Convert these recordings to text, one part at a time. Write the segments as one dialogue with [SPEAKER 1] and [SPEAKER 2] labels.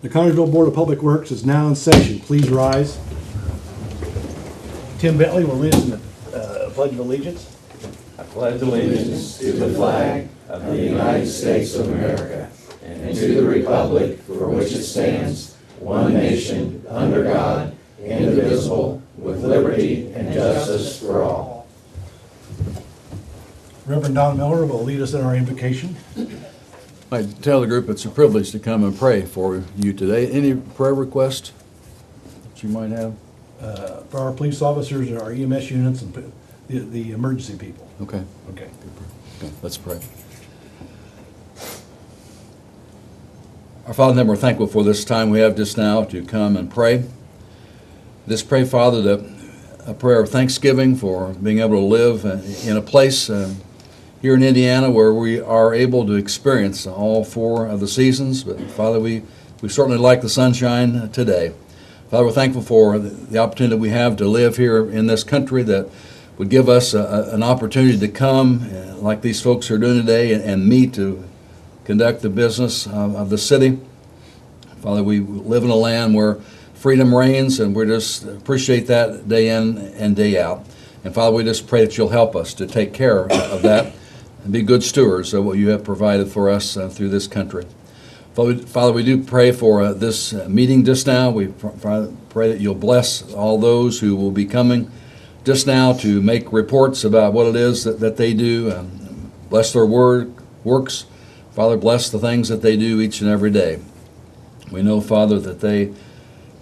[SPEAKER 1] The Connersville Board of Public Works is now in session. Please rise. Tim Bentley will lead us in the Pledge of Allegiance.
[SPEAKER 2] I pledge allegiance to the flag of the United States of America and to the republic for which it stands, one nation, under God, indivisible, with liberty and justice for all.
[SPEAKER 1] Reverend Don Miller will lead us in our invocation.
[SPEAKER 3] I tell the group it's a privilege to come and pray for you today. Any prayer requests that you might have?
[SPEAKER 1] For our police officers, our EMS units, and the emergency people.
[SPEAKER 3] Okay.
[SPEAKER 1] Okay.
[SPEAKER 3] Okay, let's pray. Our Father in heaven, we're thankful for this time we have just now to come and pray. Just pray, Father, that a prayer of thanksgiving for being able to live in a place here in Indiana where we are able to experience all four of the seasons. But Father, we certainly like the sunshine today. Father, we're thankful for the opportunity that we have to live here in this country that would give us an opportunity to come, like these folks are doing today, and meet to conduct the business of the city. Father, we live in a land where freedom reigns, and we just appreciate that day in and day out. And Father, we just pray that you'll help us to take care of that and be good stewards of what you have provided for us through this country. Father, we do pray for this meeting just now. We pray that you'll bless all those who will be coming just now to make reports about what it is that they do. Bless their works. Father, bless the things that they do each and every day. We know, Father, that they,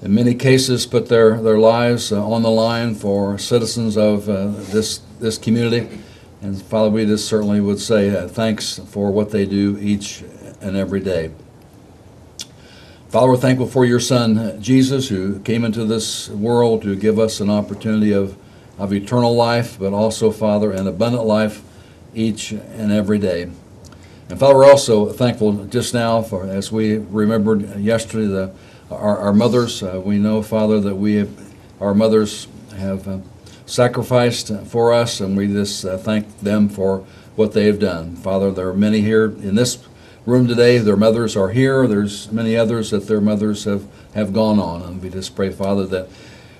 [SPEAKER 3] in many cases, put their lives on the line for citizens of this community. And Father, we just certainly would say thanks for what they do each and every day. Father, we're thankful for your Son, Jesus, who came into this world to give us an opportunity of eternal life, but also, Father, an abundant life each and every day. And Father, we're also thankful just now for, as we remembered yesterday, our mothers. We know, Father, that our mothers have sacrificed for us, and we just thank them for what they have done. Father, there are many here in this room today. Their mothers are here. There's many others that their mothers have gone on, and we just pray, Father, that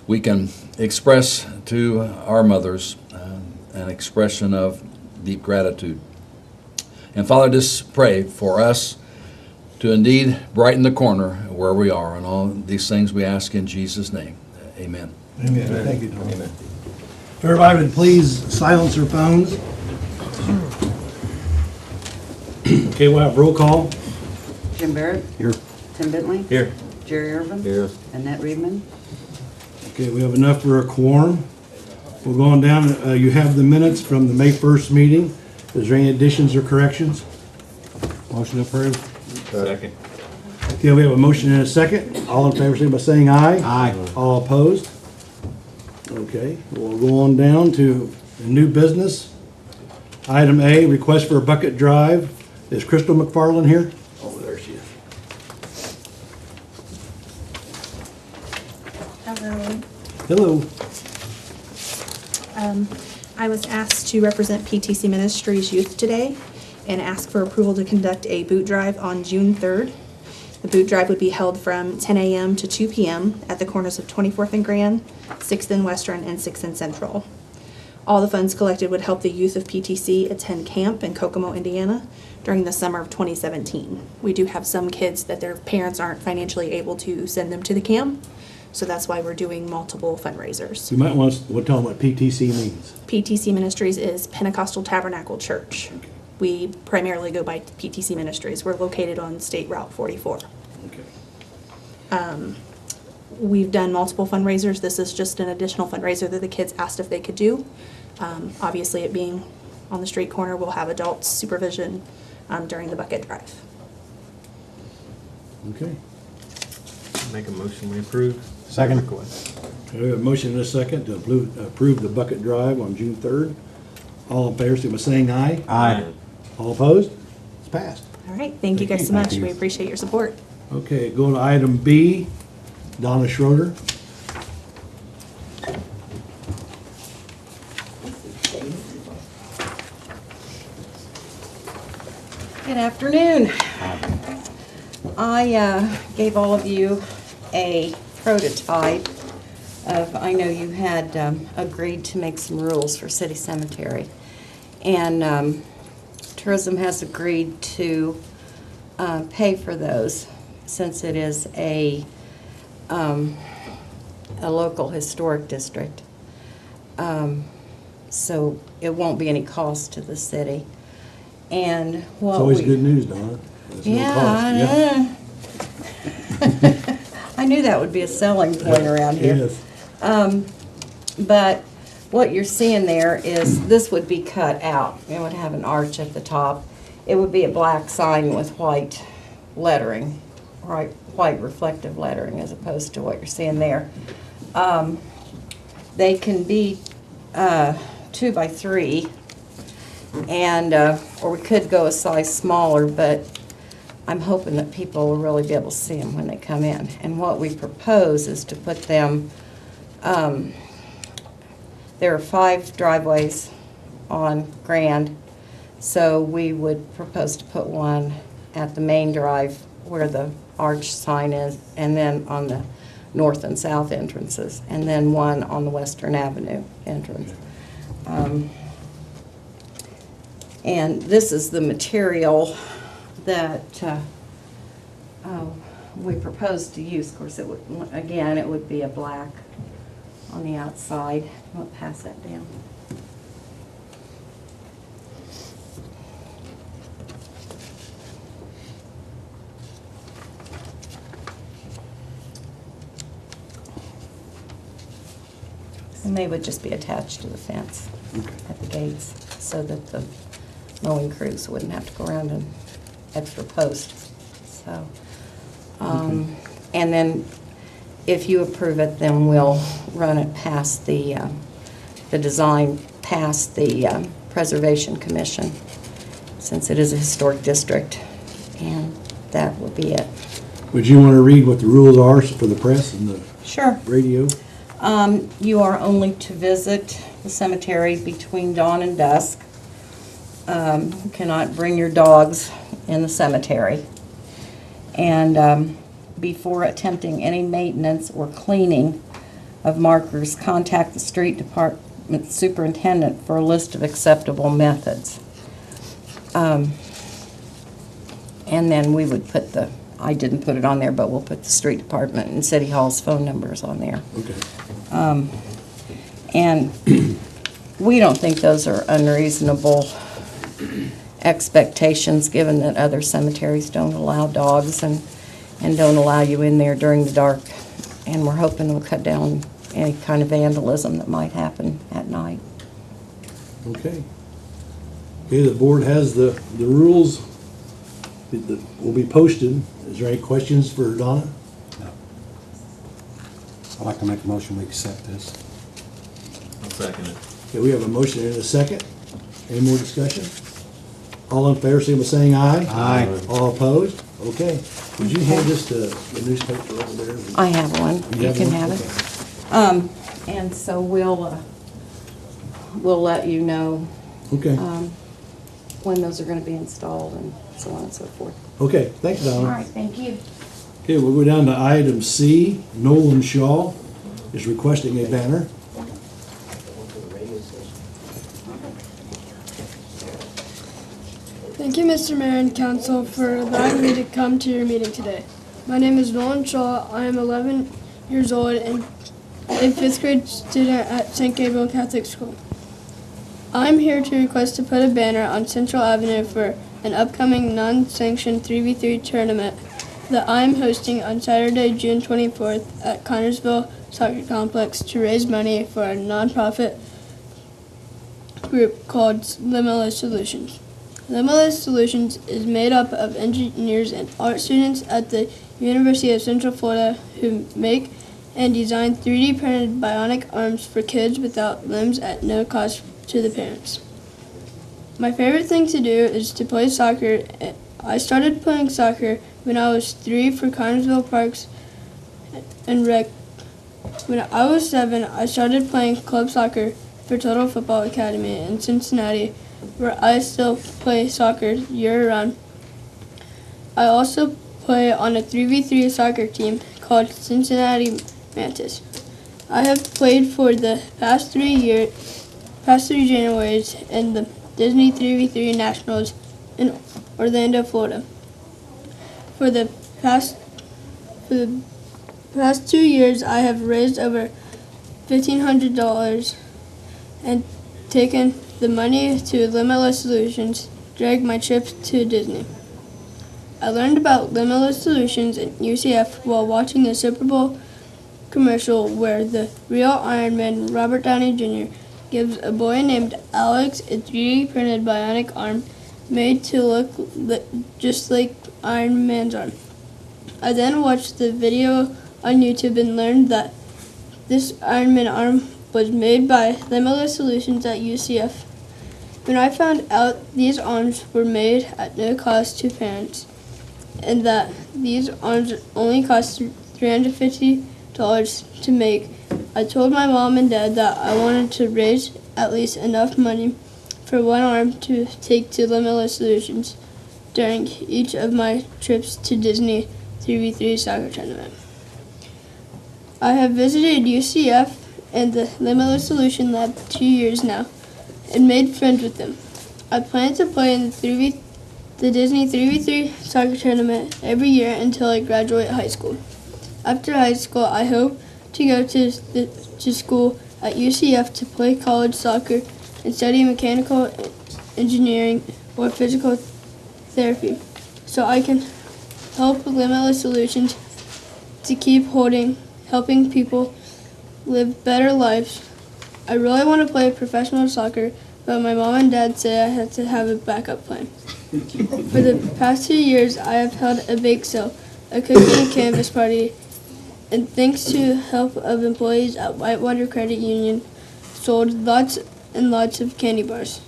[SPEAKER 3] we can express to our mothers an expression of deep gratitude. And Father, just pray for us to indeed brighten the corner where we are. And all these things we ask in Jesus' name. Amen.
[SPEAKER 1] Amen. Thank you, Don. Amen. If everybody would please silence their phones. Okay, we'll have roll call.
[SPEAKER 4] Jim Barrett.
[SPEAKER 1] Here.
[SPEAKER 4] Tim Bentley.
[SPEAKER 2] Here.
[SPEAKER 4] Jerry Irvin.
[SPEAKER 2] Here.
[SPEAKER 4] Annette Reedman.
[SPEAKER 1] Okay, we have enough for a quorum. We'll go on down. You have the minutes from the May 1st meeting. Is there any additions or corrections? Motion approved.
[SPEAKER 2] Second.
[SPEAKER 1] Okay, we have a motion and a second. All in favor, say by saying aye. Aye. All opposed? Okay, we'll go on down to the new business. Item A, request for a bucket drive. Is Crystal McFarland here? Oh, there she is.
[SPEAKER 5] Hello.
[SPEAKER 1] Hello.
[SPEAKER 5] I was asked to represent PTC Ministries Youth today and ask for approval to conduct a boot drive on June 3rd. The boot drive would be held from 10 a.m. to 2 p.m. at the corners of 24th and Grand, 6th and Western, and 6th and Central. All the funds collected would help the youth of PTC attend camp in Kokomo, Indiana during the summer of 2017. We do have some kids that their parents aren't financially able to send them to the camp, so that's why we're doing multiple fundraisers.
[SPEAKER 1] You might want to tell them what PTC means.
[SPEAKER 5] PTC Ministries is Pentecostal Tabernacle Church. We primarily go by PTC Ministries. We're located on State Route 44.
[SPEAKER 1] Okay.
[SPEAKER 5] We've done multiple fundraisers. This is just an additional fundraiser that the kids asked if they could do. Obviously, it being on the street corner, we'll have adult supervision during the bucket drive.
[SPEAKER 1] Okay.
[SPEAKER 2] Make a motion we approve.
[SPEAKER 1] Second.
[SPEAKER 2] Request.
[SPEAKER 1] Okay, we have a motion and a second to approve the bucket drive on June 3rd. All in favor, say by saying aye.
[SPEAKER 2] Aye.
[SPEAKER 1] All opposed? It's passed.
[SPEAKER 5] All right, thank you guys so much. We appreciate your support.
[SPEAKER 1] Okay, go to item B, Donna Schroeder.
[SPEAKER 6] Good afternoon.
[SPEAKER 4] I gave all of you a prototype of, I know you had agreed to make some rules for City Cemetery. And Tourism has agreed to pay for those since it is a local historic district. So it won't be any cost to the city. And what
[SPEAKER 1] It's always
[SPEAKER 4] we-
[SPEAKER 1] good news, Donna. There's no cost.
[SPEAKER 4] Yeah, I knew that would be a selling point around here.
[SPEAKER 1] Yes.
[SPEAKER 4] But what you're seeing there is, this would be cut out. It would have an arch at the top. It would be a black sign with white lettering, right, white reflective lettering, as opposed to what you're seeing there. They can be 2 by 3, and or we could go a size smaller, but I'm hoping that people will really be able to see them when they come in. And what we propose is to put them, there are 5 driveways on Grand, so we would propose to put one at the main drive where the arch sign is, and then on the north and south entrances, and then one on the Western Avenue entrance. And this is the material that we propose to use. Of course, it would, again, it would be a black on the outside. I'll pass that down. And they would just be attached to the fence at the gates so that the mowing crews wouldn't have to go around an extra post. So, and then if you approve it, then we'll run it past the design, past the Preservation Commission, since it is a historic district, and that would be it.
[SPEAKER 1] Would you want to read what the rules are for the press and the
[SPEAKER 4] Sure.
[SPEAKER 1] radio?
[SPEAKER 4] You are only to visit the cemetery between dawn and dusk. You cannot bring your dogs in the cemetery. And before attempting any maintenance or cleaning of markers, contact the street department superintendent for a list of acceptable methods. And then we would put the, I didn't put it on there, but we'll put the street department and City Hall's phone numbers on there.
[SPEAKER 1] Okay.
[SPEAKER 4] And we don't think those are unreasonable expectations, given that other cemeteries don't allow dogs and don't allow you in there during the dark. And we're hoping it'll cut down any kind of vandalism that might happen at night.
[SPEAKER 1] Okay. Okay, the board has the rules that will be posted. Is there any questions for Donna?
[SPEAKER 6] I'd like to make a motion, we accept this.
[SPEAKER 2] I'll second it.
[SPEAKER 1] Okay, we have a motion and a second. Any more discussion? All in favor, say by saying aye.
[SPEAKER 6] Aye.
[SPEAKER 1] All opposed? Okay. Would you hand this to the newspaper over there?
[SPEAKER 4] I have one. You can
[SPEAKER 1] one?
[SPEAKER 4] have
[SPEAKER 1] Okay.
[SPEAKER 4] it. And so we'll let you know
[SPEAKER 1] Okay,
[SPEAKER 4] when those are going to be installed and so on and so forth.
[SPEAKER 1] okay, thanks,
[SPEAKER 4] All
[SPEAKER 1] Donna.
[SPEAKER 4] right, thank you.
[SPEAKER 1] Okay, we'll go down to item C. Nolan Shaw is requesting a banner.
[SPEAKER 7] Thank you, Mr. Mayor and Council, for allowing me to come to your meeting today. My name is Nolan Shaw. I am 11 years old and a 5th grade student at St. Gabriel Catholic School. I'm here to request to put a banner on Central Avenue for an upcoming non-sanctioned 3v3 tournament that I'm hosting on Saturday, June 24th at Connersville Soccer Complex to raise money for a nonprofit group called Limitless Solutions. Limitless Solutions is made up of engineers and art students at the University of Central Florida who make and design 3D printed bionic arms for kids without limbs at no cost to the parents. My favorite thing to do is to play soccer. I started playing soccer when I was 3 for Connersville Parks and Rec. When I was 7, I started playing club soccer for Total Football Academy in Cincinnati, where I still play soccer year-round. I also play on a 3v3 soccer team called Cincinnati Mantis. I have played for the past 3 Januaries in the Disney 3v3 Nationals in Orlando, Florida. For the past 2 years, I have raised over $1,500 and taken the money to Limitless Solutions during my trip to Disney. I learned about Limitless Solutions at UCF while watching the Super Bowl commercial where the real Iron Man, Robert Downey Jr., gives a boy named Alex a 3D printed bionic arm made to look just like Iron Man's arm. I then watched the video on YouTube and learned that this Iron Man arm was made by Limitless Solutions at UCF. When I found out these arms were made at no cost to parents and that these arms only cost $350 to make, I told my mom and dad that I wanted to raise at least enough money for one arm to take to Limitless Solutions during each of my trips to Disney 3v3 soccer tournament. I have visited UCF and the Limitless Solution Lab 2 years now and made friends with them. I plan to play in the Disney 3v3 soccer tournament every year until I graduate high school. After high school, I hope to go to school at UCF to play college soccer and study mechanical engineering or physical therapy, so I can help Limitless Solutions to keep helping people live better lives. I really want to play professional soccer, but my mom and dad say I have to have a backup plan. For the past 2 years, I have held a bake sale, a cookie and canvas party, and thanks to help of employees at Whitewater Credit Union, sold lots and lots of candy bars.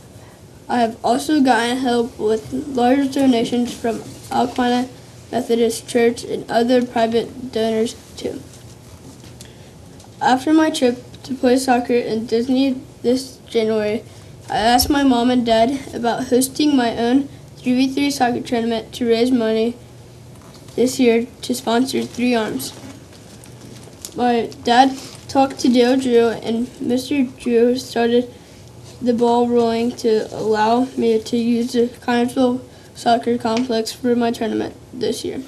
[SPEAKER 7] I have also gotten help with large donations from Alquina Methodist Church and other private donors too. After my trip to play soccer in Disney this January, I asked my mom and dad about hosting my own 3v3 soccer tournament to raise money this year to sponsor 3 arms. My dad talked to Dale Drew, and Mr. Drew started the ball rolling to allow me to use the Connersville Soccer Complex for my tournament this year.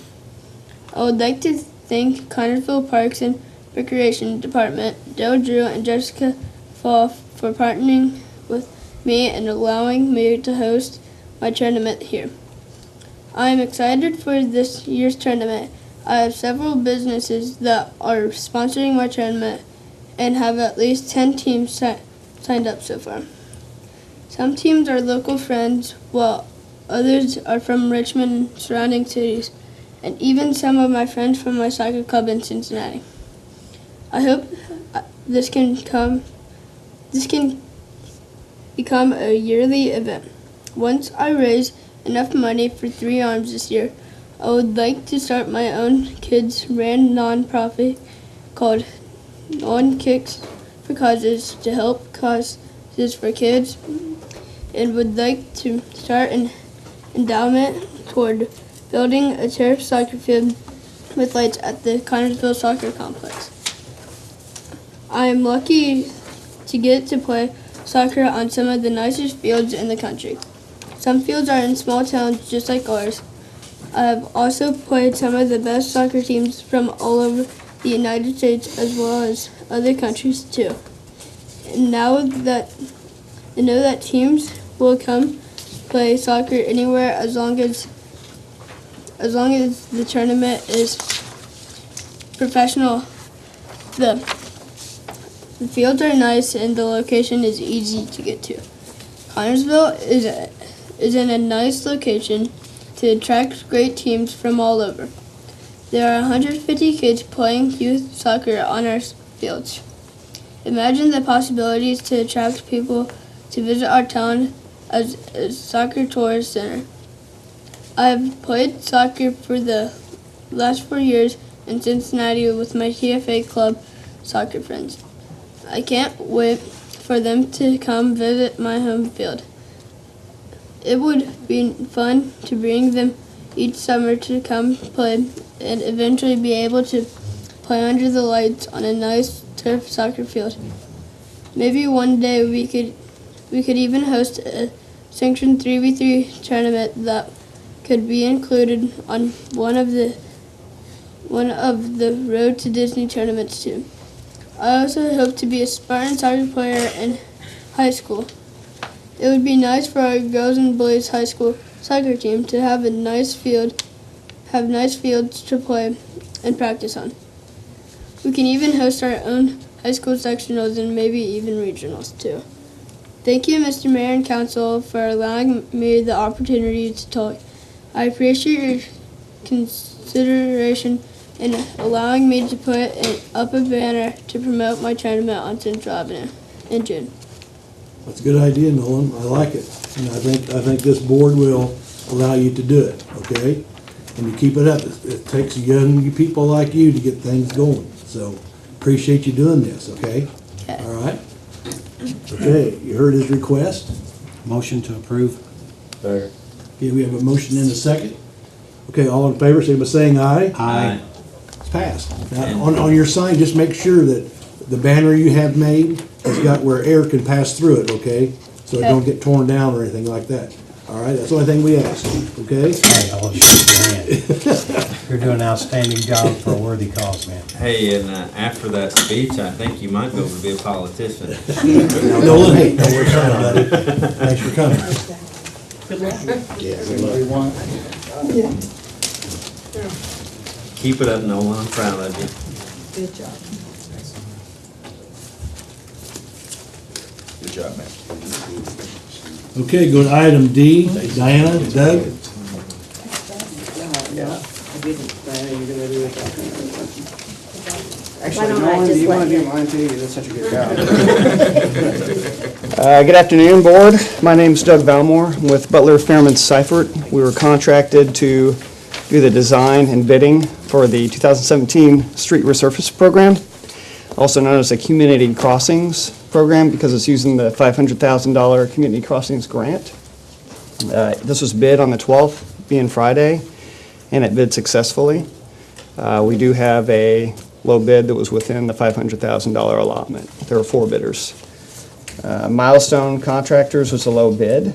[SPEAKER 7] I would like to thank Connersville Parks and Recreation Department, Dale Drew, and Jessica Fall for partnering with me and allowing me to host my tournament here. I am excited for this year's tournament. I have several businesses that are sponsoring my tournament and have at least 10 teams signed up so far. Some teams are local friends, while others are from Richmond and surrounding cities, and even some of my friends from my soccer club in Cincinnati. I hope this can become a yearly event. Once I raise enough money for 3 arms this year, I would like to start my own kids-ran non-profit called Non Kicks for Causes to help causes for kids, and would like to start an endowment toward building a turf soccer field with lights at the Connersville Soccer Complex. I am lucky to get to play soccer on some of the nicest fields in the country. Some fields are in small towns just like ours. I have also played some of the best soccer teams from all over the United States as well as other countries too. And now that I know that teams will come play soccer anywhere as long as the tournament is professional. The fields are nice and the location is easy to get to. Connersville is in a nice location to attract great teams from all over. There are 150 kids playing youth soccer on our fields. Imagine the possibilities to attract people to visit our town as a soccer tourist center. I have played soccer for the last 4 years in Cincinnati with my TFA club soccer friends. I can't wait for them to come visit my home field. It would be fun to bring them each summer to come play and eventually be able to play under the lights on a nice turf soccer field. Maybe one day we could even host a sanctioned 3v3 tournament that could be included on one of the Road to Disney tournaments too. I also hope to be a Spartan soccer player in high school. It would be nice for our girls and boys high school soccer team to have nice fields to play and practice on. We can even host our own high school sectionals and maybe even regionals too. Thank you, Mr. Mayor and Council, for allowing me the opportunity to talk. I appreciate your consideration in allowing me to put up a banner to promote my tournament on Central Avenue in June.
[SPEAKER 1] That's a good idea, Nolan. I like it. And I think this board will allow you to do it, okay? And you keep it up. It takes young people like you to get things going. So appreciate you doing this, okay?
[SPEAKER 7] Okay.
[SPEAKER 1] All right? Okay, you heard his request.
[SPEAKER 6] Motion to approve.
[SPEAKER 2] Second.
[SPEAKER 1] Okay, we have a motion and a second. Okay, all in favor, say by saying aye.
[SPEAKER 6] Aye.
[SPEAKER 1] It's passed. Now, on your sign, just make sure that the banner you have made has got where air can pass through it, okay? So it don't get torn down or anything like that. All right, that's the only thing we ask, okay?
[SPEAKER 6] Hey, I'll shake your hand. You're doing an outstanding job for a worthy cause, man.
[SPEAKER 8] Hey, and after that speech, I think you might go to be a politician.
[SPEAKER 1] Nolan, hey, don't worry about it, buddy. Thanks for coming.
[SPEAKER 8] Keep it up, Nolan. I'm proud of you.
[SPEAKER 4] Good job.
[SPEAKER 2] Good job, man.
[SPEAKER 1] Okay, go to item D. Diana, Doug?
[SPEAKER 9] Why don't I just let you?
[SPEAKER 10] mine too? You did such a good job.
[SPEAKER 9] Good afternoon, Board. My name's Doug Valmore. I'm with Butler Fairman Seifert. We were contracted to do the design and bidding for the 2017 Street Resurface Program, also known as the Community Crossings Program because it's using the $500,000 Community Crossings Grant. This was bid on the 12th, being Friday, and it bid successfully. We do have a low bid that was within the $500,000 allotment. There were 4 bidders. Milestone Contractors was a low bid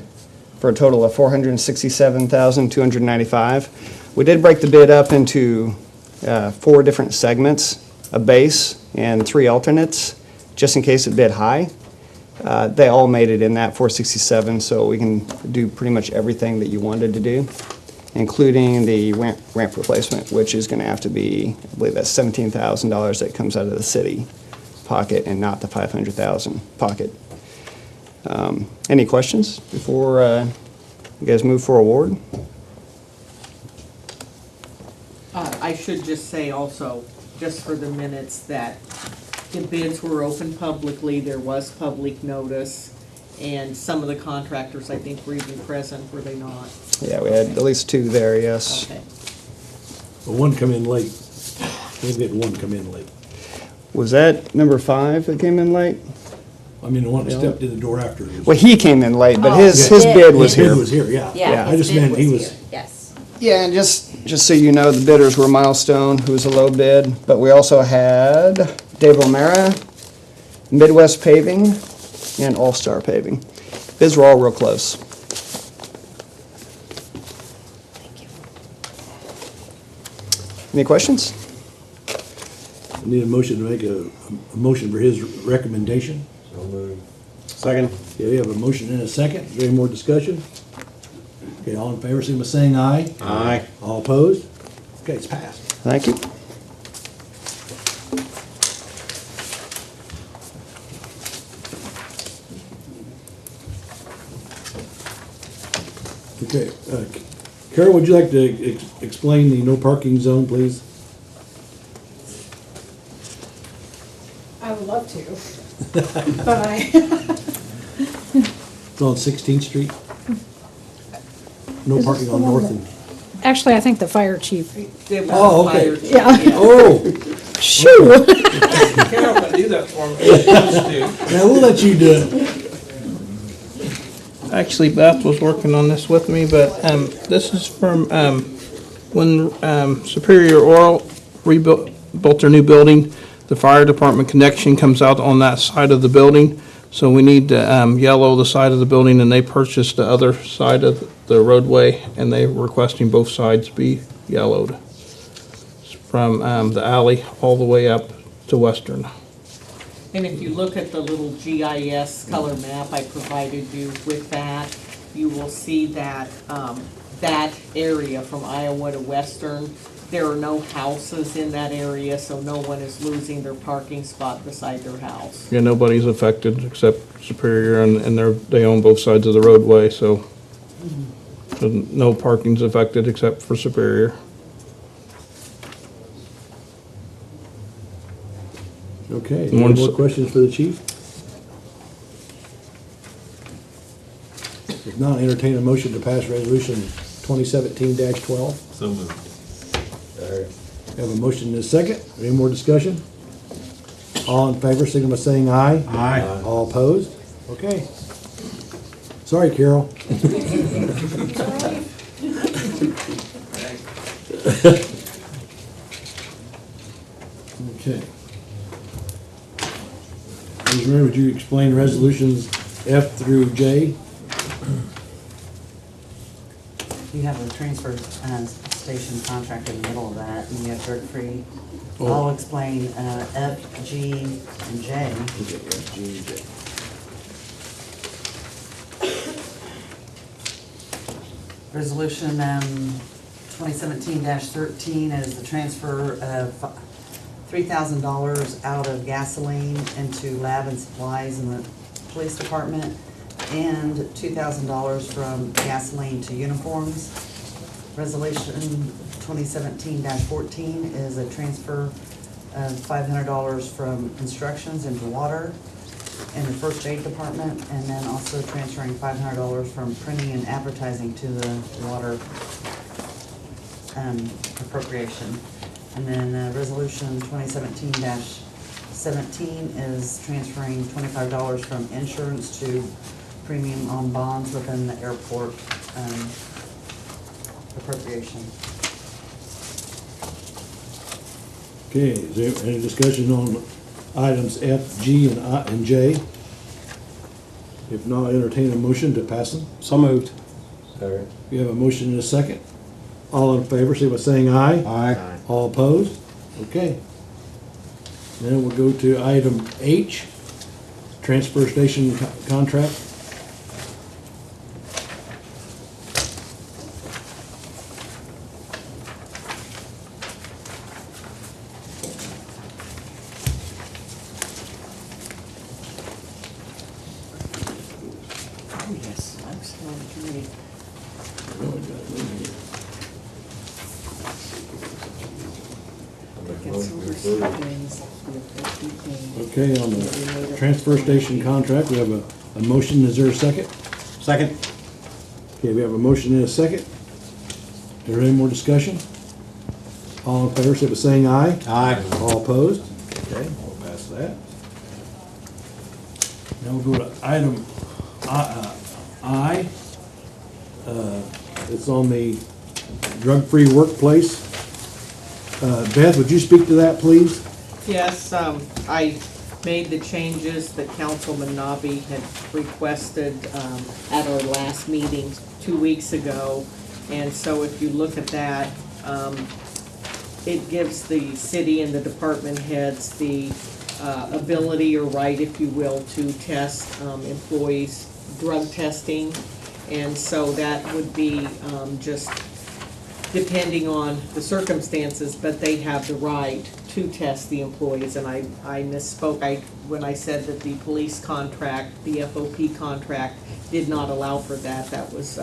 [SPEAKER 9] for a total of $467,295. We did break the bid up into 4 different segments, a base and 3 alternates, just in case it bid high. They all made it in that 467, so we can do pretty much everything that you wanted to do, including the ramp replacement, which is going to have to be, I believe that's $17,000 that comes out of the city pocket and not the $500,000 pocket. Any questions before you guys move for award?
[SPEAKER 10] I should just say also, just for the minutes, that the bids were open publicly, there was public notice, and some of the contractors, I think, were even present, were they not?
[SPEAKER 9] Yeah, we had at least 2 there, yes.
[SPEAKER 10] Okay.
[SPEAKER 1] Well, one come in late. We've got one come in late.
[SPEAKER 9] Was that number 5 that came in late?
[SPEAKER 1] I mean, the one that stepped in the door after.
[SPEAKER 9] Well, he came in late, but
[SPEAKER 4] Oh,
[SPEAKER 9] his
[SPEAKER 1] yeah.
[SPEAKER 9] bid was
[SPEAKER 1] His
[SPEAKER 9] here.
[SPEAKER 1] bid was here, yeah.
[SPEAKER 4] Yeah,
[SPEAKER 1] I
[SPEAKER 4] his
[SPEAKER 1] just
[SPEAKER 4] bid
[SPEAKER 1] meant he was,
[SPEAKER 4] here, yes.
[SPEAKER 9] Yeah, and just so you know, the bidders were Milestone, who was a low bid, but we also had Dave O'Mara, Midwest Paving, and All Star Paving. Bids were all real close. Any questions?
[SPEAKER 1] I need a motion to make a motion for his recommendation.
[SPEAKER 6] Second.
[SPEAKER 1] Okay, we have a motion and a second. Is there any more discussion? Okay, all in favor, signify by saying aye.
[SPEAKER 6] Aye.
[SPEAKER 1] All opposed? Okay, it's passed.
[SPEAKER 9] Thank you.
[SPEAKER 1] Okay, Carol, would you like to explain the no parking zone, please?
[SPEAKER 11] I would love to, but
[SPEAKER 1] It's on 16th Street. No parking on North and,
[SPEAKER 11] actually, I think the fire chief.
[SPEAKER 10] It was
[SPEAKER 1] Oh, okay.
[SPEAKER 10] fire chief,
[SPEAKER 11] Yeah.
[SPEAKER 1] oh,
[SPEAKER 11] Shoo!
[SPEAKER 10] Carol can do that for me.
[SPEAKER 1] now we'll let you do it.
[SPEAKER 12] Actually, Beth was working on this with me, but this is from when Superior Oil built their new building, the fire department connection comes out on that side of the building. So we need to yellow the side of the building, and they purchased the other side of the roadway, and they're requesting both sides be yellowed. From the alley all the way up to Western.
[SPEAKER 10] And if you look at the little GIS color map I provided you with that, you will see that, that area from Iowa to Western, there are no houses in that area, so no one is losing their parking spot beside their house.
[SPEAKER 12] Yeah, nobody's affected except Superior, and they own both sides of the roadway, so no parking's affected except for Superior.
[SPEAKER 1] Okay, any more questions for the chief? If not, entertain a motion to pass resolution 2017-12.
[SPEAKER 8] So moved.
[SPEAKER 1] Have a motion and a second. Any more discussion? All in favor, signal by saying aye.
[SPEAKER 6] Aye.
[SPEAKER 1] All opposed? Okay. Sorry, Carol. Okay. Ms. Murray, would you explain resolutions F through J?
[SPEAKER 13] You have a transfer station contract in the middle of that, and you have drug-free. I'll explain F, G, and J. Resolution 2017-13 is the transfer of $3,000 out of gasoline into lab and supplies in the police department, and $2,000 from gasoline to uniforms. Resolution 2017-14 is a transfer of $500 from instructions into water in the first aid department, and then also transferring $500 from printing and advertising to the water appropriation. And then resolution 2017-17 is transferring $25 from insurance to premium on bonds within the airport appropriation.
[SPEAKER 1] Okay, is there any discussion on items F, G, and J? If not, entertain a motion to pass them.
[SPEAKER 6] So moved.
[SPEAKER 1] We have a motion and a second. All in favor, say by saying aye.
[SPEAKER 6] Aye.
[SPEAKER 1] All opposed? Okay. Then we'll go to item H, transfer station contract.
[SPEAKER 10] Oh, yes, I'm still on the committee.
[SPEAKER 1] Okay, on the transfer station contract, we have a motion. Is there a second?
[SPEAKER 6] Second.
[SPEAKER 1] Okay, we have a motion and a second. Is there any more discussion? All in favor, say by saying aye.
[SPEAKER 6] Aye.
[SPEAKER 1] All opposed? Okay, we'll pass that. Now we'll go to item I. It's on the drug-free workplace. Beth, would you speak to that, please?
[SPEAKER 10] Yes, I made the changes that Councilman Nabi had requested at our last meeting 2 weeks ago. And so if you look at that, it gives the city and the department heads the ability or right, if you will, to test employees' drug testing. And so that would be just depending on the circumstances, but they have the right to test the employees. And I misspoke when I said that the police contract, the FOP contract, did not allow for that. That was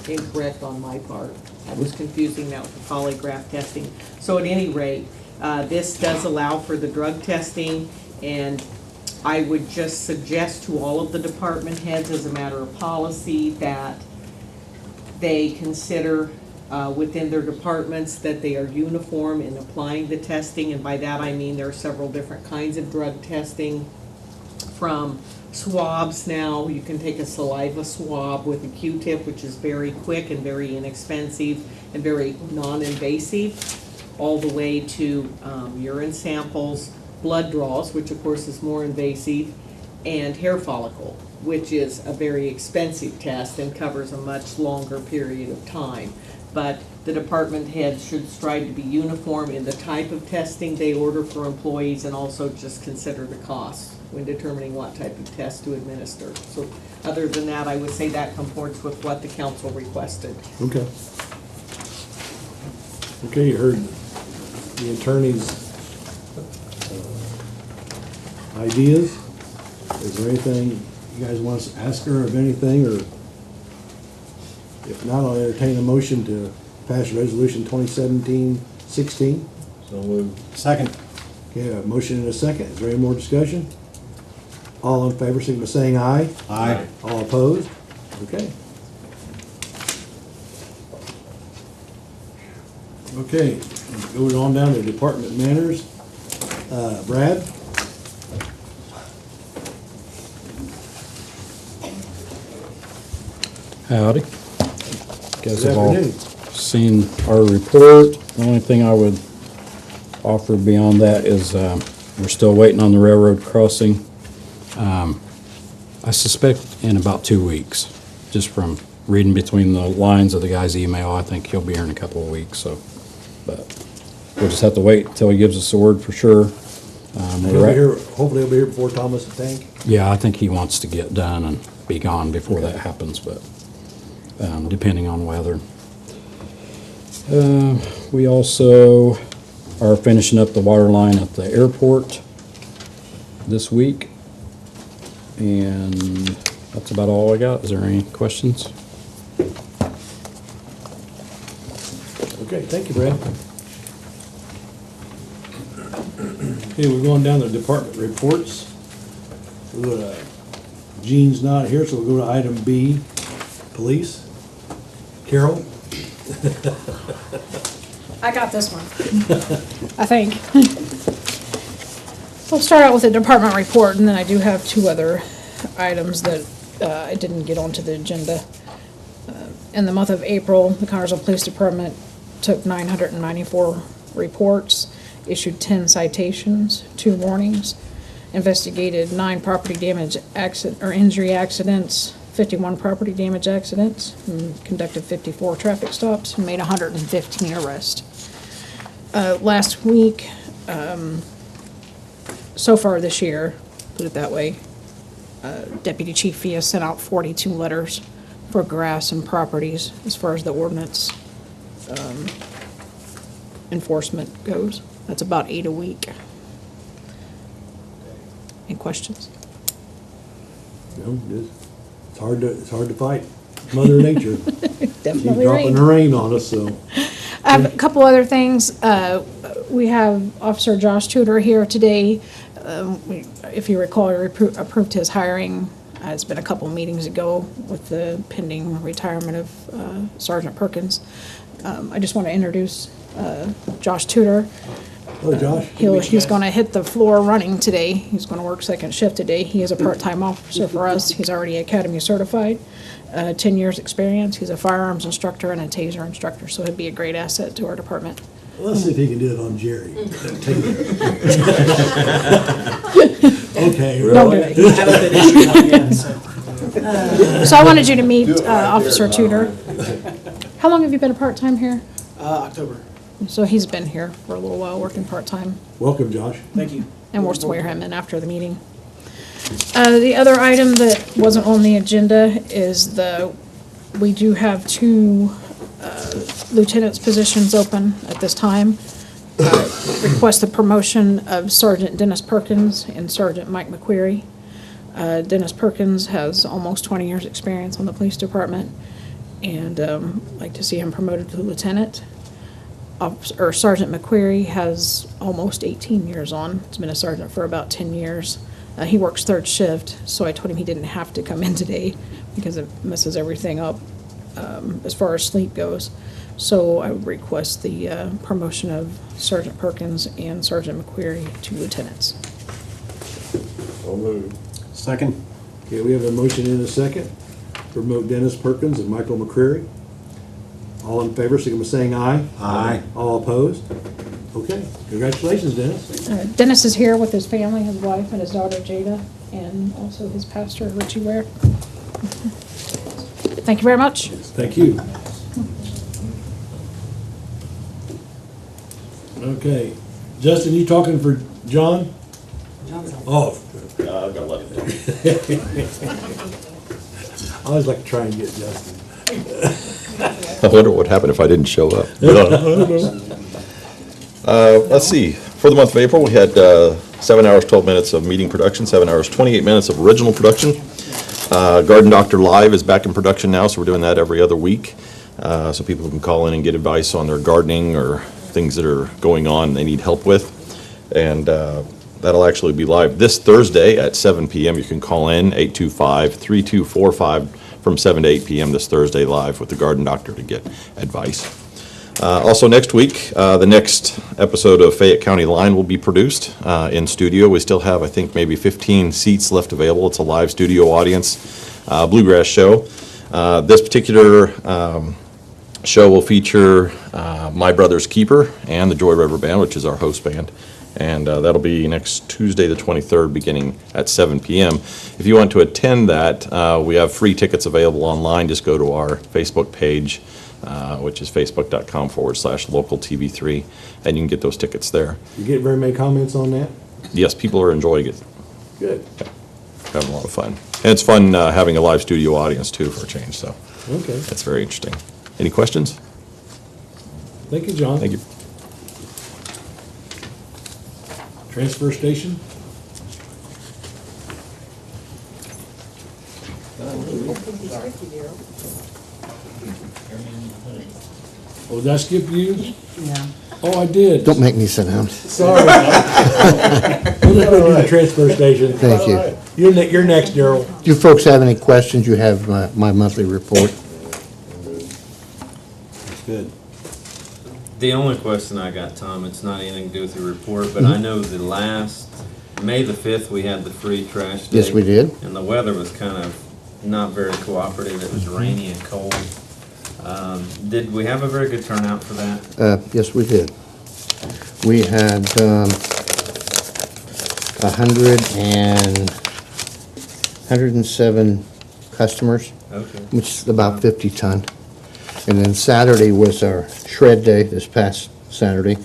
[SPEAKER 10] incorrect on my part. I was confusing that with the polygraph testing. So at any rate, this does allow for the drug testing, and I would just suggest to all of the department heads as a matter of policy that they consider within their departments that they are uniform in applying the testing, and by that I mean there are several different kinds of drug testing, from swabs now. You can take a saliva swab with a Q-tip, which is very quick and very inexpensive and very non-invasive, all the way to urine samples, blood draws, which of course is more invasive, and hair follicle, which is a very expensive test and covers a much longer period of time. But the department heads should strive to be uniform in the type of testing they order for employees, and also just consider the costs when determining what type of test to administer. So other than that, I would say that comports with what the council requested.
[SPEAKER 1] Okay. Okay, you heard the attorney's ideas. Is there anything you guys want us to ask her of anything, or if not, I'll entertain a motion to pass resolution 2017-16.
[SPEAKER 6] So moved. Second.
[SPEAKER 1] Okay, a motion and a second. Is there any more discussion? All in favor, signify by saying aye.
[SPEAKER 6] Aye.
[SPEAKER 1] All opposed? Okay. Okay, going on down to department manners. Brad?
[SPEAKER 14] Howdy. Guys
[SPEAKER 1] Good
[SPEAKER 14] have all
[SPEAKER 1] afternoon.
[SPEAKER 14] seen our report. The only thing I would offer beyond that is we're still waiting on the railroad crossing. I suspect in about 2 weeks, just from reading between the lines of the guy's email, I think he'll be here in a couple of weeks, so. But we'll just have to wait until he gives us the word for sure.
[SPEAKER 1] He'll be here, hopefully he'll be here before Thomas the Tank.
[SPEAKER 14] Yeah, I think he wants to get done and be gone before that happens, but depending on weather. We also are finishing up the water line at the airport this week. And that's about all I got. Is there any questions?
[SPEAKER 1] Okay, thank you, Brad. Okay, we're going down to department reports. We'll go to, Gene's not here, so we'll go to item B, police. Carol?
[SPEAKER 11] I got this one, I think. We'll start out with the department report, and then I do have 2 other items that I didn't get onto the agenda. In the month of April, the Connersville Police Department took 994 reports, issued 10 citations, 2 warnings, investigated 9 property damage injury accidents, 51 property damage accidents, and conducted 54 traffic stops, and made 115 arrests. Last week, so far this year, put it that way, Deputy Chief Villa sent out 42 letters for grass and properties as far as the ordinance enforcement goes. That's about 8 a week. Any questions?
[SPEAKER 1] No, it's hard to fight Mother Nature. She's
[SPEAKER 11] Definitely
[SPEAKER 1] dropping the rain on us, so.
[SPEAKER 11] I have a couple other things. We have Officer Josh Tudor here today. If you recall, he approved his hiring. It's been a couple meetings ago with the pending retirement of Sergeant Perkins. I just want to introduce Josh Tudor.
[SPEAKER 1] Hello, Josh.
[SPEAKER 11] He's going to hit the floor running today. He's going to work second shift today. He is a part-time officer for us. He's already academy certified, 10 years experience. He's a firearms instructor and a taser instructor, so he'd be a great asset to our department.
[SPEAKER 1] Let's see if he can do it on Jerry. Okay.
[SPEAKER 11] Don't do it. So I wanted you to meet Officer Tudor. How long have you been a part-time here?
[SPEAKER 15] October.
[SPEAKER 11] So he's been here for a little while, working part-time.
[SPEAKER 1] Welcome, Josh.
[SPEAKER 15] Thank you.
[SPEAKER 11] And we'll swear him in after the meeting. The other item that wasn't on the agenda is we do have 2 lieutenant's positions open at this time. Request the promotion of Sergeant Dennis Perkins and Sergeant Mike McQuarrie. Dennis Perkins has almost 20 years' experience on the police department, and like to see him promoted to lieutenant. Sergeant McQuarrie has almost 18 years on. He's been a sergeant for about 10 years. He works 3rd shift, so I told him he didn't have to come in today because it messes everything up as far as sleep goes. So I would request the promotion of Sergeant Perkins and Sergeant McQuarrie to lieutenants.
[SPEAKER 6] So moved. Second.
[SPEAKER 1] Okay, we have a motion and a second to promote Dennis Perkins and Michael McCreary. All in favor, signify by saying aye.
[SPEAKER 6] Aye.
[SPEAKER 1] All opposed? Okay, congratulations, Dennis.
[SPEAKER 11] Dennis is here with his family, his wife and his daughter Jada, and also his pastor, Richie Ware. Thank you very much.
[SPEAKER 1] Thank you. Okay, Justin, you talking for John? Oh.
[SPEAKER 2] I've got 11.
[SPEAKER 1] I always like to try and get Justin.
[SPEAKER 15] I wonder what would happen if I didn't show up. Let's see. For the month of April, we had 7 hours, 12 minutes of meeting production, 7 hours, 28 minutes of original production. Garden Doctor Live is back in production now, so we're doing that every other week. So people can call in and get advice on their gardening or things that are going on they need help with. And that'll actually be live this Thursday at 7 p.m. You can call in 825-3245 from 7 to 8 p.m. this Thursday live with the Garden Doctor to get advice. Also next week, the next episode of Fayette County Line will be produced in studio. We still have, I think, maybe 15 seats left available. It's a live studio audience bluegrass show. This particular show will feature My Brother's Keeper and the Joy River Band, which is our host band. And that'll be next Tuesday, the 23rd, beginning at 7 p.m. If you want to attend that, we have free tickets available online. Just go to our Facebook page, which is facebook.com/localtv3, and you can get those tickets there.
[SPEAKER 1] You get very many comments on that?
[SPEAKER 15] Yes, people are enjoying it.
[SPEAKER 1] Good.
[SPEAKER 15] Having a lot of fun. And it's fun having a live studio audience, too, for a change, so
[SPEAKER 1] Okay.
[SPEAKER 15] that's very interesting. Any questions?
[SPEAKER 1] Thank you, John.
[SPEAKER 15] Thank you.
[SPEAKER 1] Transfer station? Oh, did I skip you?
[SPEAKER 13] Yeah.
[SPEAKER 1] Oh, I did.
[SPEAKER 16] Don't make me sit down.
[SPEAKER 1] Sorry. We'll just go to the transfer station.
[SPEAKER 16] Thank you.
[SPEAKER 1] You're next, Darrell.
[SPEAKER 16] Do you folks have any questions? You have my monthly report.
[SPEAKER 1] That's good.
[SPEAKER 8] The only question I got, Tom, it's not anything to do with the report, but I know the last, May the 5th, we had the free trash day.
[SPEAKER 16] Yes, we did.
[SPEAKER 8] And the weather was kind of not very cooperative. It was rainy and cold. Did we have a very good turnout for that?
[SPEAKER 16] Yes, we did. We had 107 customers,
[SPEAKER 8] Okay.
[SPEAKER 16] which is about 50 ton. And then Saturday was our shred day, this past Saturday,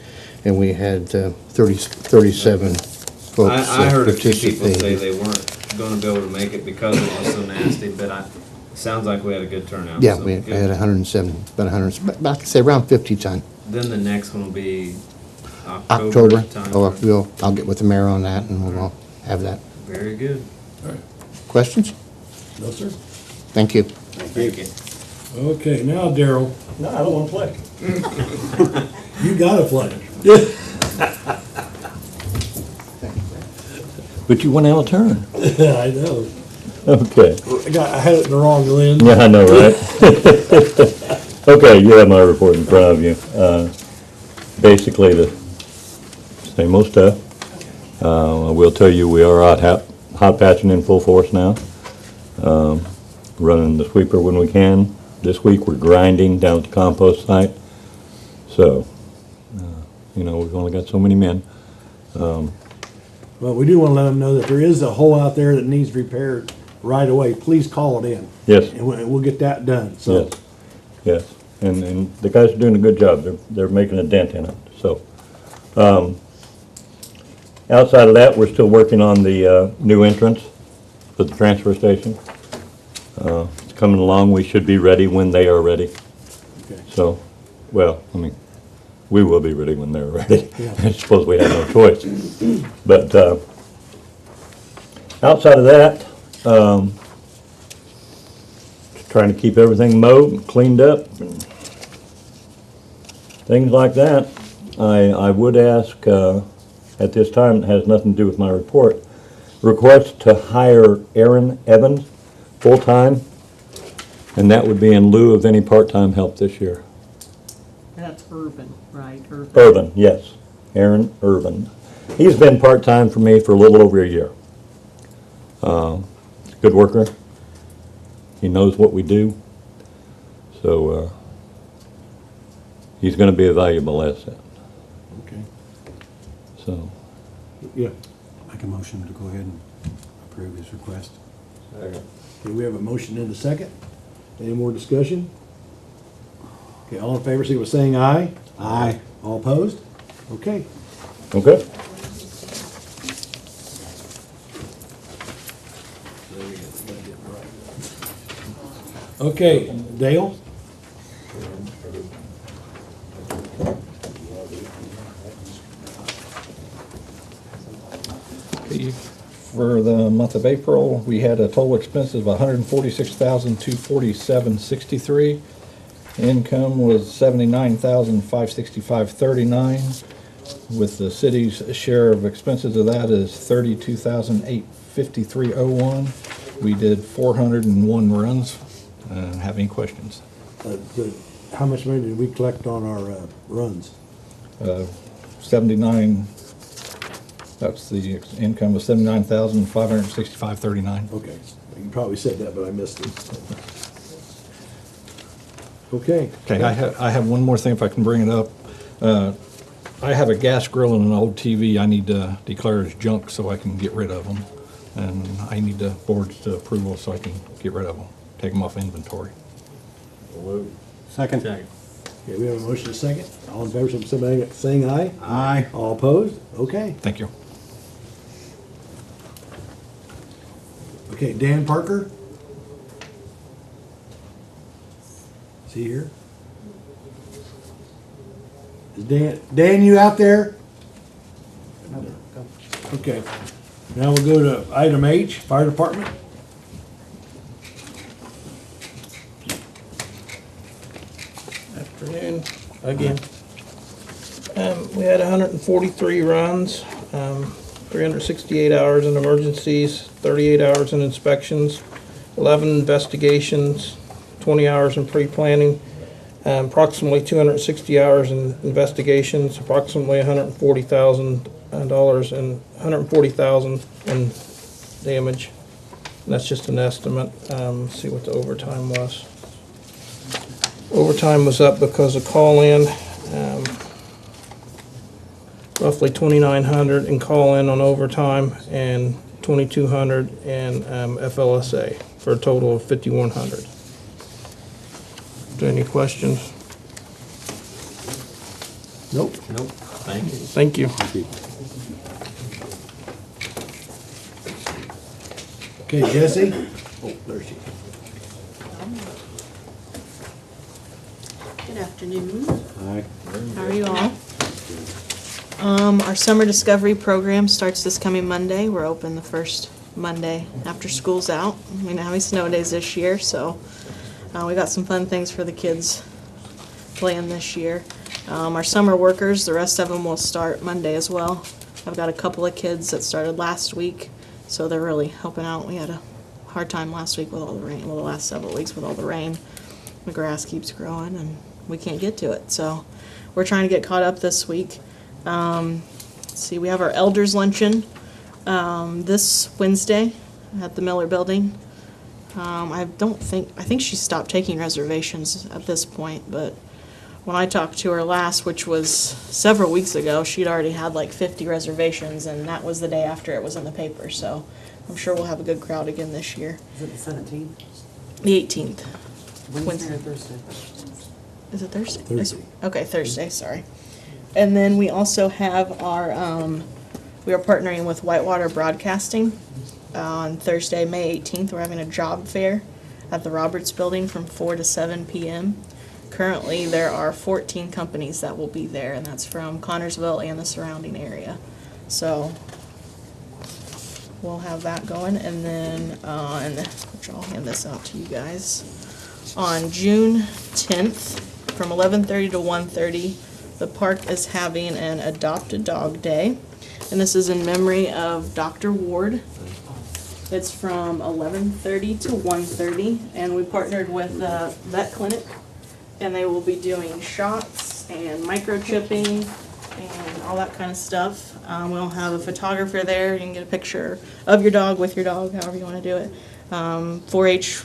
[SPEAKER 16] and we had 37 folks
[SPEAKER 8] I heard a few people say
[SPEAKER 16] participating.
[SPEAKER 8] they weren't going to be able to make it because it was so nasty, but it sounds like we had a good turnout.
[SPEAKER 16] Yeah,
[SPEAKER 8] so
[SPEAKER 16] we
[SPEAKER 8] good.
[SPEAKER 16] had 107, about 100, about, say, around 50 ton.
[SPEAKER 8] Then the next one will be
[SPEAKER 16] October.
[SPEAKER 8] time.
[SPEAKER 16] I'll get with the mayor on that, and we'll have that.
[SPEAKER 8] Very good.
[SPEAKER 16] Questions?
[SPEAKER 1] No, sir.
[SPEAKER 16] Thank you.
[SPEAKER 8] Thank you.
[SPEAKER 1] Okay, now, Darrell,
[SPEAKER 2] No, I don't want to play.
[SPEAKER 1] you gotta play.
[SPEAKER 17] But you went out of turn.
[SPEAKER 1] I know.
[SPEAKER 17] Okay.
[SPEAKER 1] I had it in the wrong lens.
[SPEAKER 17] Yeah, I know, right? Okay, you have my report in front of you. Basically, the same old stuff. I will tell you, we are out hot patching in full force now. Running the sweeper when we can. This week, we're grinding down at the compost site. So, we've only got so many men.
[SPEAKER 1] Well, we do want to let them know that there is a hole out there that needs repaired right away. Please call it in.
[SPEAKER 17] Yes.
[SPEAKER 1] And we'll get that done, so.
[SPEAKER 17] Yes, and the guys are doing a good job. They're making a dent in it, so. Outside of that, we're still working on the new entrance for the transfer station. It's coming along. We should be ready when they are ready.
[SPEAKER 1] Okay.
[SPEAKER 17] So, we will be ready when they're ready.
[SPEAKER 1] Yeah.
[SPEAKER 17] I suppose we have no choice. But outside of that, trying to keep everything mowed and cleaned up and things like that. I would ask, at this time, it has nothing to do with my report, request to hire Aaron Evans full-time, and that would be in lieu of any part-time help this year.
[SPEAKER 10] That's Urban, right?
[SPEAKER 17] Irvin, yes, Aaron Irvin. He's been part-time for me for a little over a year. good worker. He knows what we do. So he's going to be a valuable asset.
[SPEAKER 1] Okay.
[SPEAKER 17] So
[SPEAKER 1] Yeah.
[SPEAKER 6] Make a motion to go ahead and approve his request.
[SPEAKER 1] Okay, we have a motion and a second. Any more discussion? Okay, all in favor, signify by saying aye. Aye. All opposed? Okay.
[SPEAKER 17] Okay.
[SPEAKER 1] Okay, Dale?
[SPEAKER 18] For the month of April, we had a total expenses of $146,247.63. Income was $79,565.39. With the city's share of expenses of that is $32,853.01. We did 401 runs. Have any questions?
[SPEAKER 1] How much money did we collect on our runs?
[SPEAKER 18] 79, that's the income was $79,565.39.
[SPEAKER 1] Okay, you probably said that, but I missed it. Okay.
[SPEAKER 18] Okay, I have one more thing if I can bring it up. I have a gas grill and an old TV I need to declare as junk so I can get rid of them. And I need the board's approval so I can get rid of them, take them off inventory.
[SPEAKER 6] Second.
[SPEAKER 1] Okay, we have a motion and a second. All in favor, somebody saying aye?
[SPEAKER 6] Aye.
[SPEAKER 1] All opposed? Okay.
[SPEAKER 18] Thank you.
[SPEAKER 1] Okay, Dan Parker? Is he here? Is Dan, you out there? Okay. Now we'll go to item H, Fire Department.
[SPEAKER 12] Afternoon, again. We had 143 runs, 368 hours in emergencies, 38 hours in inspections, 11 investigations, 20 hours in pre-planning, approximately 260 hours in investigations, approximately $140,000 and $140,000 in damage. And that's just an estimate. See what the overtime was. Overtime was up because of call-in, roughly 2,900 in call-in on overtime and 2,200 in FLSA for a total of 5,100. Any questions?
[SPEAKER 1] Nope.
[SPEAKER 8] Nope, thank you.
[SPEAKER 12] Thank you.
[SPEAKER 1] Okay, Jesse? Oh, there she is.
[SPEAKER 19] Good afternoon.
[SPEAKER 1] Aye.
[SPEAKER 19] How are you all? Our summer discovery program starts this coming Monday. We're open the first Monday after school's out. We didn't have any snow days this year, so we got some fun things for the kids planned this year. Our summer workers, the rest of them will start Monday as well. I've got a couple of kids that started last week, so they're really helping out. We had a hard time last week with all the rain, well, the last several weeks with all the rain. The grass keeps growing and we can't get to it, so we're trying to get caught up this week. Let's see, we have our elders luncheon this Wednesday at the Miller Building. I think she stopped taking reservations at this point, but when I talked to her last, which was several weeks ago, she'd already had like 50 reservations, and that was the day after it was in the paper, so I'm sure we'll have a good crowd again this year.
[SPEAKER 13] Is it the 17th?
[SPEAKER 19] The 18th.
[SPEAKER 13] Wednesday or Thursday?
[SPEAKER 19] Is it Thursday?
[SPEAKER 1] Thursday.
[SPEAKER 19] Okay, Thursday, sorry. And then we also have our, we are partnering with Whitewater Broadcasting. On Thursday, May 18th, we're having a job fair at the Roberts Building from 4 to 7 p.m. Currently, there are 14 companies that will be there, and that's from Connersville and the surrounding area. So we'll have that going, and then on, which I'll hand this out to you guys, on June 10th from 11:30 to 1:30, the park is having an Adopt a Dog Day, and this is in memory of Dr. Ward. It's from 11:30 to 1:30, and we partnered with the vet clinic, and they will be doing shots and microchipping and all that kind of stuff. We'll have a photographer there. You can get a picture of your dog with your dog, however you want to do it. 4-H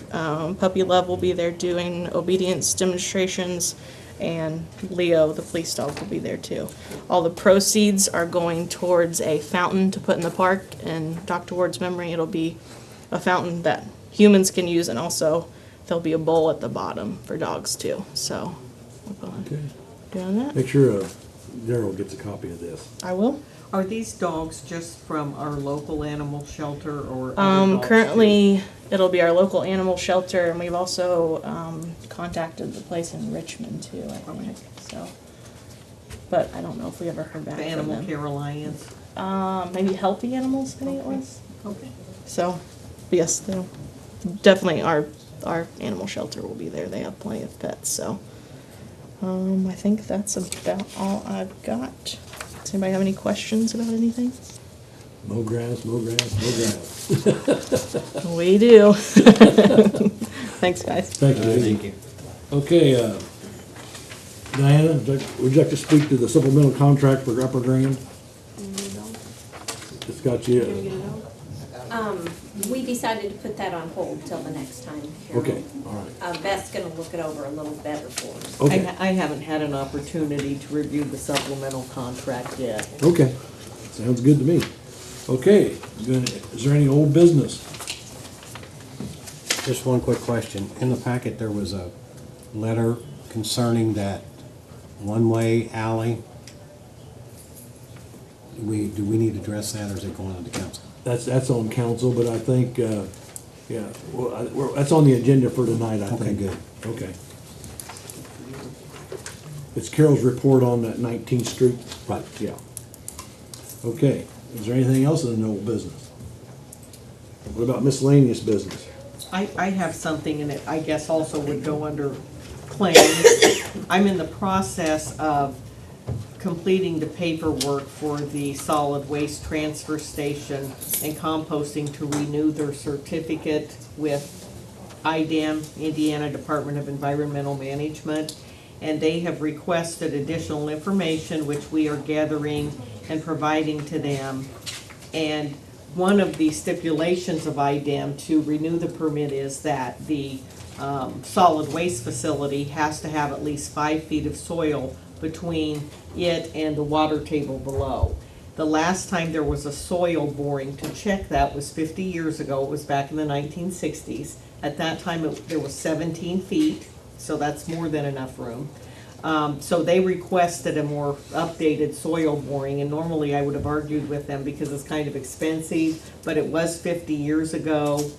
[SPEAKER 19] Puppy Love will be there doing obedience demonstrations, and Leo, the police dog, will be there too. All the proceeds are going towards a fountain to put in the park, and Dr. Ward's memory, it'll be a fountain that humans can use, and also there'll be a bowl at the bottom for dogs too. So we're doing that.
[SPEAKER 1] Make sure Daryl gets a copy of this.
[SPEAKER 19] I will.
[SPEAKER 10] Are these dogs just from our local animal shelter or other dogs
[SPEAKER 19] Currently, it'll be our local animal shelter, and we've also contacted the place in Richmond too, I think. So, but I don't know if we ever heard back
[SPEAKER 10] The
[SPEAKER 19] from
[SPEAKER 10] Animal
[SPEAKER 19] them.
[SPEAKER 10] Care Alliance?
[SPEAKER 19] Maybe Healthy Animals, I think it was.
[SPEAKER 10] Okay.
[SPEAKER 19] So, yes, they'll definitely our animal shelter will be there. They have plenty of pets. So, I think that's about all I've got. Does anybody have any questions about anything?
[SPEAKER 1] Mow grass, mow grass, mow grass.
[SPEAKER 19] We do. Thanks, guys.
[SPEAKER 1] Thank you.
[SPEAKER 8] Thank you.
[SPEAKER 1] Okay, Diana, would you like to speak to the supplemental contract for Upper Grand? It's got you.
[SPEAKER 4] We decided to put that on hold till the next time, Carol.
[SPEAKER 1] Okay, all right.
[SPEAKER 4] Beth's gonna look it over a little better for us.
[SPEAKER 1] Okay.
[SPEAKER 10] I haven't had an opportunity to review the supplemental contract yet.
[SPEAKER 1] Okay, sounds good to me. Okay, is there any old business?
[SPEAKER 6] Just one quick question. In the packet, there was a letter concerning that one-way alley. Do we need to address that, or is it going on to council?
[SPEAKER 1] That's on council, but I think, yeah, well, that's on the agenda for tonight, I think.
[SPEAKER 6] Okay, good.
[SPEAKER 1] Okay. It's Carol's report on that 19th Street?
[SPEAKER 6] Right.
[SPEAKER 1] Yeah. Okay, is there anything else in the old business? What about miscellaneous business?
[SPEAKER 10] I have something, and it, I guess, also would go under claims. I'm in the process of completing the paperwork for the solid waste transfer station and composting to renew their certificate with IDEM, Indiana Department of Environmental Management. And they have requested additional information, which we are gathering and providing to them. And one of the stipulations of IDEM to renew the permit is that the solid waste facility has to have at least 5 feet of soil between it and the water table below. The last time there was a soil boring to check that was 50 years ago. It was back in the 1960s. At that time, there was 17 feet, so that's more than enough room. So they requested a more updated soil boring, and normally I would have argued with them because it's kind of expensive, but it was 50 years ago,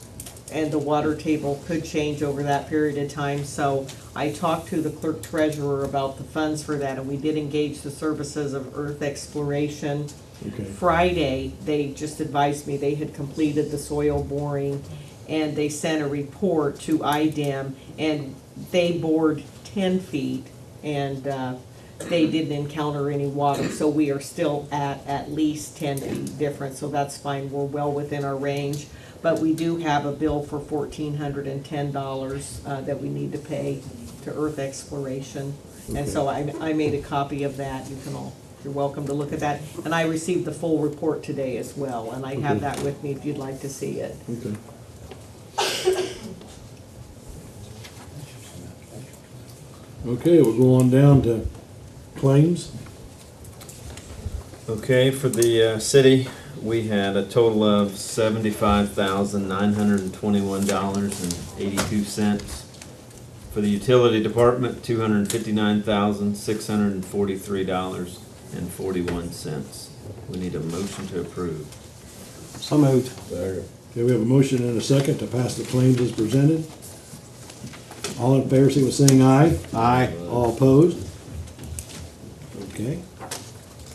[SPEAKER 10] and the water table could change over that period of time. So I talked to the clerk treasurer about the funds for that, and we did engage the services of Earth Exploration.
[SPEAKER 1] Okay.
[SPEAKER 10] Friday, they just advised me they had completed the soil boring, and they sent a report to IDEM, and they bored 10 feet, and they didn't encounter any water, so we are still at least 10 feet difference, so that's fine, we're well within our range. But we do have a bill for $1,410 that we need to pay to Earth Exploration. And so I made a copy of that, you're welcome to look at that. And I received the full report today as well, and I have that with me if you'd like to see it.
[SPEAKER 1] Okay. Okay, we'll go on down to claims.
[SPEAKER 8] Okay, for the city, we had a total of $75,921.82. For the utility department, $259,643.41. We need a motion to approve.
[SPEAKER 6] So moved.
[SPEAKER 1] Okay, we have a motion and a second to pass the claims as presented. All in favor, say by saying aye.
[SPEAKER 6] Aye.
[SPEAKER 1] All opposed? Okay.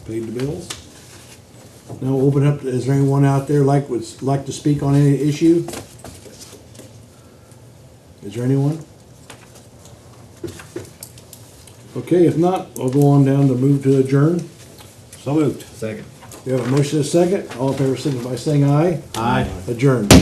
[SPEAKER 1] Paid the bills. Now we'll open up, is there anyone out there would like to speak on any issue? Is there anyone? Okay, if not, I'll go on down to move to adjourn.
[SPEAKER 6] So moved.
[SPEAKER 8] Second.
[SPEAKER 1] We have a motion and a second. All in favor, signify by saying aye.
[SPEAKER 6] Aye.
[SPEAKER 1] Adjourned.